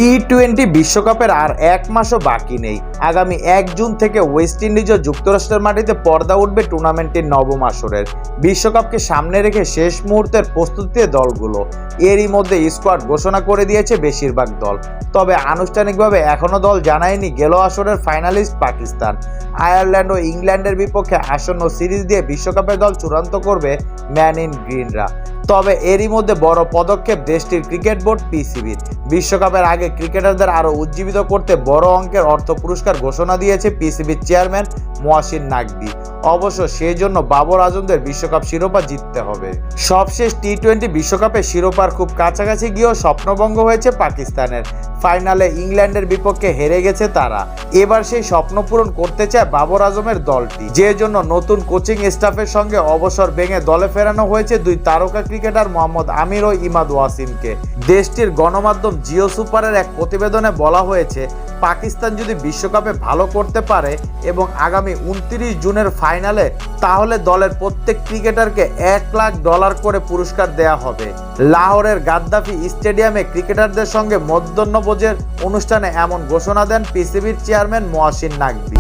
টি-20 বিশ্বকাপের আর এক মাসও বাকি নেই। আগামী 1 জুন থেকে ওয়েস্ট ইন্ডিজ ও যুক্তরাষ্ট্রের মাটিতে পর্দা উঠবে টুর্নামেন্টের নবম আসরের। বিশ্বকাপকে সামনে রেখে শেষ মুহূর্তের প্রস্তুতিতে দলগুলো এরই মধ্যে স্কোয়াড ঘোষণা করে দিয়েছে বেশিরভাগ দল। তবে আনুষ্ঠানিকভাবে এখনও দল জানায়নি গেল আসরের ফাইনালিস্ট পাকিস্তান। আয়ারল্যান্ড ও ইংল্যান্ডের বিপক্ষে আসন্ন সিরিজ দিয়ে বিশ্বকাপের দল চূড়ান্ত করবে ম্যান ইন গ্রিনরা। তবে এরই মধ্যে বড় পদক্ষেপ দেশটির ক্রিকেট বোর্ড পিসিবির। বিশ্বকাপের আগে ক্রিকেটারদের আরও উজ্জীবিত করতে বড় অঙ্কের অর্থ পুরস্কার ঘোষণা দিয়েছে পিসিবির চেয়ারম্যান মহসিন নাকভি। অবশ্য সেই জন্য বাবর আজমদের বিশ্বকাপ শিরোপা জিততে হবে। সবশেষ টি-20 বিশ্বকাপে শিরোপার খুব কাছাকাছি গিয়েও স্বপ্নভঙ্গ হয়েছে পাকিস্তানের। ফাইনালে ইংল্যান্ডের বিপক্ষে হেরে গেছে তারা। এবার সেই স্বপ্ন পূরণ করতে চায় বাবর আজমের দলটি, যে জন্য নতুন কোচিং স্টাফের সঙ্গে অবসর ভেঙে দলে ফেরানো হয়েছে 2 তারকা ক্রিকেটার মোহাম্মদ আমির ও ইমাদ ওয়াসিমকে। দেশটির গণমাধ্যম জিও সুপারের এক প্রতিবেদনে বলা হয়েছে, পাকিস্তান যদি বিশ্বকাপে ভালো করতে পারে এবং আগামী 29 জুনের ফাইনালে, তাহলে দলের প্রত্যেক ক্রিকেটারকে $1,00,000 করে পুরস্কার দেয়া হবে। লাহোরের গাদ্দাফি স্টেডিয়ামে ক্রিকেটারদের সঙ্গে মধ্যাহ্নভোজের অনুষ্ঠানে এমন ঘোষণা দেন পিসিবির চেয়ারম্যান মহসিন নাকভি।